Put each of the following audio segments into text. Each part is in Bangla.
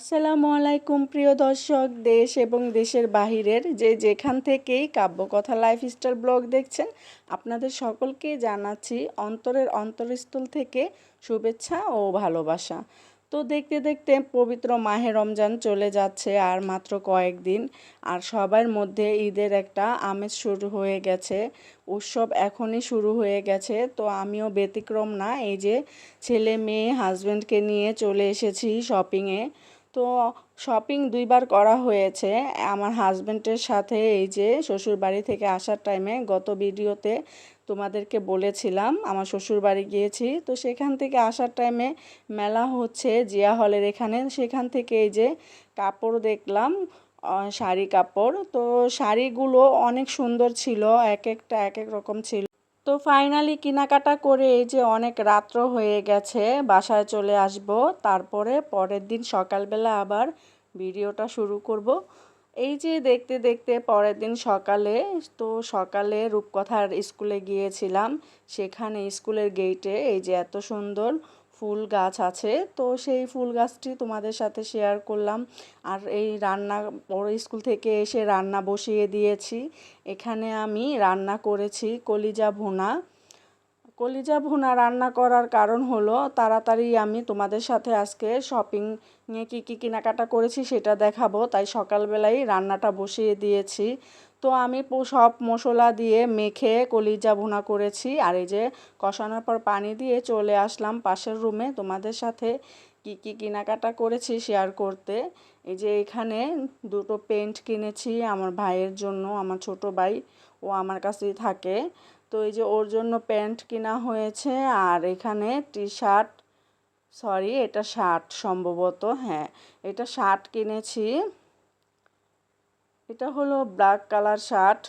আসসালামু আলাইকুম প্রিয় দর্শক, দেশ এবং দেশের বাহিরের যেখান থেকেই কাব্যকথা লাইফস্টাইল ব্লগ দেখছেন, আপনাদের সকলকে জানাচ্ছি অন্তরের অন্তরস্থল থেকে শুভেচ্ছা ও ভালোবাসা। তো দেখতে দেখতে পবিত্র মাহে রমজান চলে যাচ্ছে আর মাত্র কয়েকদিন, আর সবার মধ্যে ঈদের একটা আমেজ শুরু হয়ে গেছে। উৎসব এখনই শুরু হয়ে গেছে, তো আমিও ব্যতিক্রম না। এই যে ছেলে মেয়ে হাজব্যান্ডকে নিয়ে চলে এসেছি শপিংয়ে। তো শপিং দুইবার করা হয়েছে আমার হাজব্যান্ডের সাথে। এই যে শ্বশুর বাড়ি থেকে আসার টাইমে গত ভিডিওতে তোমাদেরকে বলেছিলাম আমার শ্বশুর বাড়ি গিয়েছি, তো সেখান থেকে আসার টাইমে মেলা হচ্ছে জিয়া হলের এখানে, সেখান থেকে এই যে কাপড় দেখলাম, শাড়ি কাপড়। তো শাড়িগুলো অনেক সুন্দর ছিল, এক একটা এক এক রকম ছিল। তো ফাইনালি কেনাকাটা করে এই যে অনেক রাত্র হয়ে গেছে, বাসায় চলে আসব। তারপরে পরের দিন সকালবেলা আবার ভিডিওটা শুরু করব। এই যে দেখতে দেখতে পরের দিন সকালে, তো সকালে রূপকথার স্কুলে গিয়েছিলাম। সেখানে স্কুলের গেটে এই যে এত সুন্দর ফুল গাছ আছে, তো সেই ফুল গাছটি তোমাদের সাথে শেয়ার করলাম। আর এই রান্না, বড় স্কুল থেকে এসে রান্না বসিয়ে দিয়েছি। এখানে আমি রান্না করেছি কলিজা ভুনা রান্না করার কারণ হলো তাড়াতাড়ি আমি তোমাদের সাথে আজকে শপিংয়ে কী কী কেনাকাটা করেছি সেটা দেখাবো, তাই সকালবেলায় রান্নাটা বসিয়ে দিয়েছি। তো আমি সব মশলা দিয়ে মেখে কলিজা ভুনা করেছি, আর এই যে কষানোর পর পানি দিয়ে চলে আসলাম পাশের রুমে তোমাদের সাথে কী কী কেনাকাটা করেছি শেয়ার করতে। এই যে এখানে দুটো পেন্ট কিনেছি আমার ভাইয়ের জন্য, আমার ছোট ভাই, ও আমার কাছেই থাকে। তো এই যে ওর জন্য প্যান্ট কেনা হয়েছে, আর এখানে টি শার্ট, সরি এটা শার্ট সম্ভবত, হ্যাঁ এটা শার্ট কিনেছি। এটা হলো ব্ল্যাক কালার শার্ট।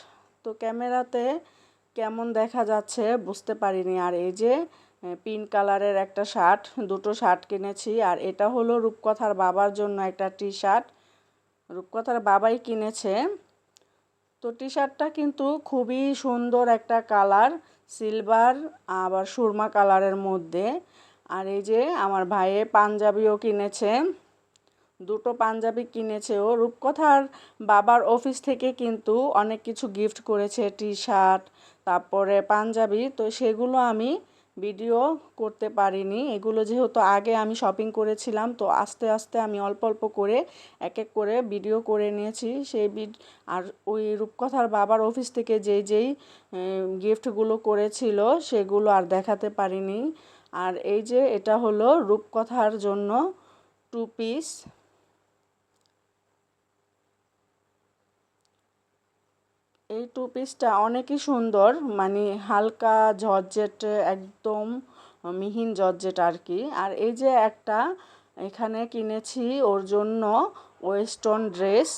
তো ক্যামেরাতে কেমন দেখা যাচ্ছে বুঝতে পারিনি। আর এই যে পিঙ্ক কালারের একটা শার্ট, দুটো শার্ট কিনেছি। আর এটা হলো রূপকথার বাবার জন্য একটা টি শার্ট, রূপকথার বাবাই কিনেছে। তো টি শার্টটা কিন্তু খুবই সুন্দর একটা কালার, সিলভার আবার সুরমা কালারের মধ্যে। আর এই যে আমার ভাইয়ে পাঞ্জাবিও কিনেছে, দুটো পাঞ্জাবি কিনেছে ও। রূপকথার বাবার অফিস থেকে কিন্তু অনেক কিছু গিফট করেছে, টি শার্ট তারপরে পাঞ্জাবি, তো সেগুলো আমি ভিডিও করতে পারিনি। এগুলো যেহেতু আগে আমি শপিং করেছিলাম, তো আস্তে আস্তে আমি অল্প অল্প করে এক এক করে ভিডিও করে নিয়েছি আর ওই রূপকথার বাবার অফিস থেকে যেই গিফটগুলো করেছিল সেগুলো আর দেখাতে পারিনি। আর এই যে এটা হলো রূপকথার জন্য টু পিস। এই টু পিসটা অনেকই সুন্দর, মানে হালকা জর্জেট, একদম মিহিন জর্জেট আর কি। আর এই যে একটা এখানে কিনেছি ওর জন্য ওয়েস্টার্ন ড্রেস।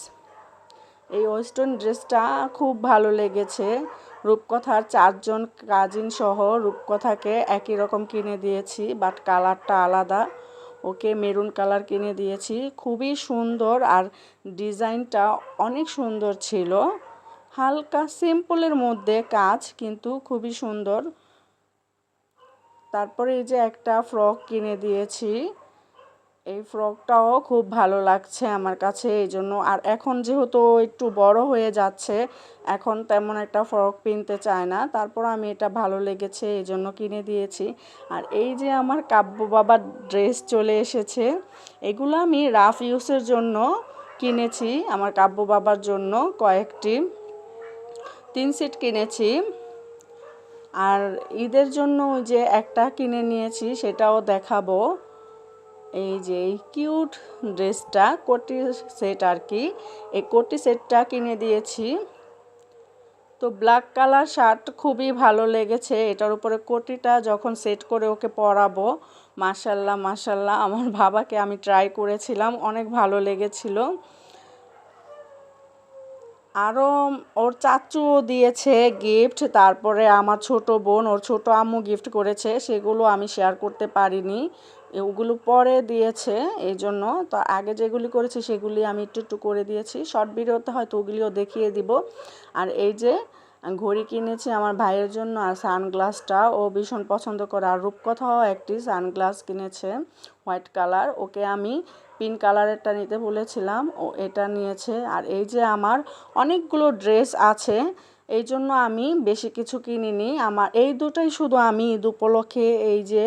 এই ওয়েস্টার্ন ড্রেসটা খুব ভালো লেগেছে। রূপকথার 4জন কাজিন সহ রূপকথাকে একই রকম কিনে দিয়েছি, বাট কালারটা আলাদা। ওকে মেরুন কালার কিনে দিয়েছি, খুবই সুন্দর। আর ডিজাইনটা অনেক সুন্দর ছিল, হালকা সিম্পলের মধ্যে কাজ, কিন্তু খুবই সুন্দর। তারপরে এই যে একটা ফ্রক কিনে দিয়েছি, এই ফ্রকটাও খুব ভালো লাগছে আমার কাছে, এই জন্য। আর এখন যেহেতু একটু বড় হয়ে যাচ্ছে, এখন তেমন একটা ফ্রক কিনতে চায় না, তারপর আমি এটা ভালো লেগেছে এই জন্য কিনে দিয়েছি। আর এই যে আমার কাব্য বাবার ড্রেস চলে এসেছে, এগুলো আমি রাফ ইউজের জন্য কিনেছি, আমার কাব্য বাবার জন্য কয়েকটি 3 সেট কিনেছি। আর ঈদের জন্য যে একটা কিনে নিয়েছি সেটাও দেখাবো। এই যে এই কিউট ড্রেসটা, কোটি সেট আর কি, এই কোটি সেটটা কিনে দিয়েছি। তো ব্ল্যাক কালার শার্ট খুবই ভালো লেগেছে, এটার উপরে কোটিটা যখন সেট করে ওকে পরাবো, মাশাল্লাহ মাশাল্লাহ, আমার বাবাকে আমি ট্রাই করেছিলাম, অনেক ভালো লেগেছিল। আরও ওর চাচুও দিয়েছে গিফট, তারপরে আমার ছোট বোন, ওর ছোট আম্মু গিফট করেছে, সেগুলো আমি শেয়ার করতে পারিনি, ওগুলো পরে দিয়েছে এই জন্য। তো আগে যেগুলি করেছি সেগুলি আমি একটু একটু করে দিয়েছি, শর্ট ভিডিওতে হয়তো ওগুলিও দেখিয়ে দিব। আর এই যে ঘড়ি কিনেছি আমার ভাইয়ের জন্য, আর সানগ্লাসটা ও ভীষণ পছন্দ করে। আর রূপকথাও একটি সানগ্লাস কিনেছে হোয়াইট কালার, ওকে আমি পিঙ্ক কালারেরটা নিতে বলেছিলাম, ও এটা নিয়েছে। আর এই যে আমার অনেকগুলো ড্রেস আছে, এই জন্য আমি বেশি কিছু কিনিনি। আমার এই দুটোই শুধু আমি ঈদ উপলক্ষে এই যে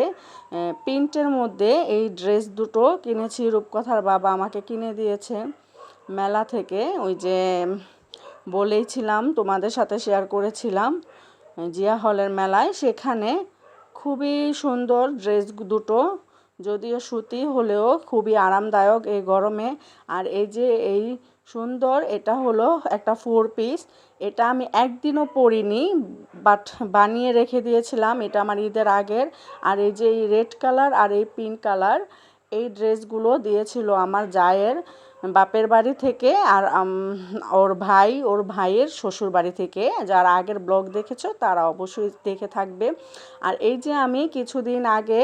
প্রিন্টের মধ্যে এই ড্রেস দুটো কিনেছি। রূপকথার বাবা আমাকে কিনে দিয়েছে মেলা থেকে, ওই যে বলেইছিলাম তোমাদের সাথে শেয়ার করেছিলাম জিয়া হলের মেলায়, সেখানে খুবই সুন্দর ড্রেস দুটো, যদিও সুতি হলেও খুবই আরামদায়ক এই গরমে। আর এই যে এই সুন্দর, এটা হলো একটা 4 পিস, এটা আমি একদিনও পরিনি, বাট বানিয়ে রেখে দিয়েছিলাম, এটা আমার ঈদের আগের। আর এই যে এই রেড কালার আর এই পিঙ্ক কালার, এই ড্রেসগুলো দিয়েছিল আমার জায়ের বাপের বাড়ি থেকে, আর ওর ভাইয়ের শ্বশুর বাড়ি থেকে। যারা আগের ব্লগ দেখেছো তারা অবশ্যই দেখে থাকবে। আর এই যে আমি কিছুদিন আগে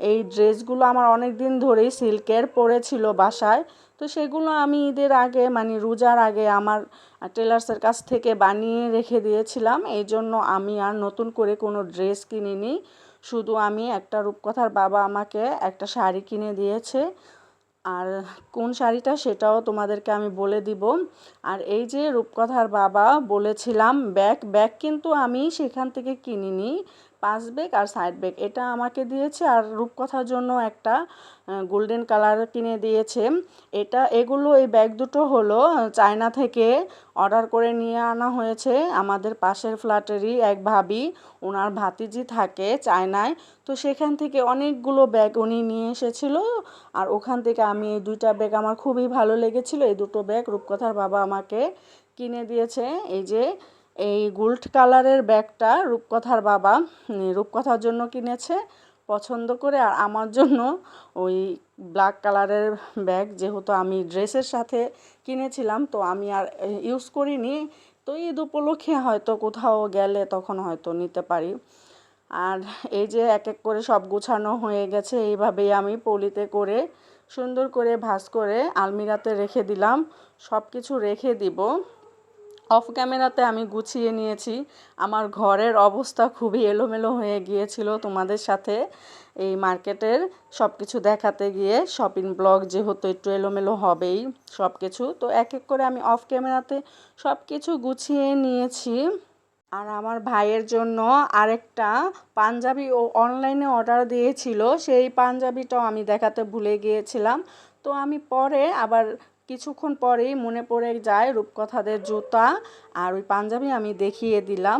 এই ড্রেসগুলো আমার অনেক দিন ধরেই সিল্কের পরেছিল বাসায়, তো সেগুলো আমি ঈদের আগে মানে রোজার আগে আমার টেলার্সের কাছ থেকে বানিয়ে রেখে দিয়েছিলাম। এই জন্য আমি আর নতুন করে কোনো ড্রেস কিনিনি, শুধু আমি একটা রূপকথার বাবা আমাকে একটা শাড়ি কিনে দিয়েছে, আর কোন শাড়িটা সেটাও তোমাদেরকে আমি বলে দিব। আর এই যে রূপকথার বাবা বলেছিলাম ব্যাগ কিন্তু আমি সেখান থেকে কিনিনি, পাঁচ ব্যাগ আর সাইড ব্যাগ এটা আমাকে দিয়েছে। আর রূপকথার জন্য একটা গোল্ডেন কালার কিনে দিয়েছে। এগুলো এই ব্যাগ দুটো হলো চায়না থেকে অর্ডার করে নিয়ে আনা হয়েছে। আমাদের পাশের ফ্ল্যাটেরই এক ভাবি, ওনার ভাতিজি থাকে চায়নায়, তো সেখান থেকে অনেকগুলো ব্যাগ উনি নিয়ে এসেছিল। আর ওখান থেকে আমি এই দুইটা ব্যাগ আমার খুবই ভালো লেগেছিল, এই দুটো ব্যাগ রূপকথার বাবা আমাকে কিনে দিয়েছে। এই যে এই গোল্ড কালারের ব্যাগটা রূপকথার বাবা রূপকথার জন্য কিনেছে পছন্দ করে, আর আমার জন্য ওই ব্ল্যাক কালারের ব্যাগ, যেহেতু আমি ড্রেসের সাথে কিনেছিলাম তো আমি আর ইউজ করিনি, তো ঈদ উপলক্ষে হয়তো কোথাও গেলে তখন হয়তো নিতে পারি। আর এই যে এক এক করে সব গুছানো হয়ে গেছে, এইভাবেই আমি পলিতে করে সুন্দর করে ভাঁজ করে আলমিরাতে রেখে দিলাম। সব কিছু রেখে দিব। অফ ক্যামেরাতে আমি গুছিয়ে নিয়েছি, আমার ঘরের অবস্থা খুবই এলোমেলো হয়ে গিয়েছিল তোমাদের সাথে এই মার্কেটের সব কিছু দেখাতে গিয়ে। শপিং ব্লগ যেহেতু একটু এলোমেলো হবেই সব কিছু, তো এক এক করে আমি অফ ক্যামেরাতে সব কিছু গুছিয়ে নিয়েছি। আর আমার ভাইয়ের জন্য আরেকটা পাঞ্জাবি ও অনলাইনে অর্ডার দিয়েছিল, সেই পাঞ্জাবিটাও আমি দেখাতে ভুলে গিয়েছিলাম। তো আমি পরে আবার কিছুক্ষণ পরেই মনে পড়ে যায় রূপকথাদের জুতা আর ওই পাঞ্জাবি আমি দেখিয়ে দিলাম।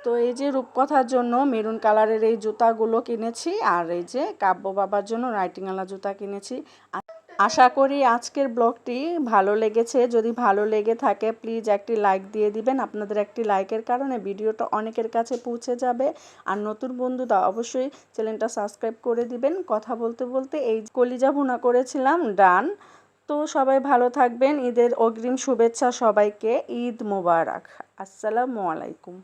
তো এই যে রূপকথার জন্য মেরুন কালারের এই জুতাগুলো কিনেছি, আর এই যে কাব্য বাবার জন্য রাইটিংওয়ালা জুতা কিনেছি। আশা করি আজকের ব্লগটি ভালো লেগেছে। যদি ভালো লেগে থাকে প্লিজ একটি লাইক দিয়ে দিবেন, আপনাদের একটি লাইকের কারণে ভিডিওটা অনেকের কাছে পৌঁছে যাবে। আর নতুন বন্ধুরা অবশ্যই চ্যানেলটা সাবস্ক্রাইব করে দিবেন। কথা বলতে বলতে এই কলিজা ভুনা করেছিলাম, ডান। তো সবাই ভালো থাকবেন, ঈদের অগ্রিম শুভেচ্ছা সবাইকে, ঈদ মোবারক, আসসালামু আলাইকুম।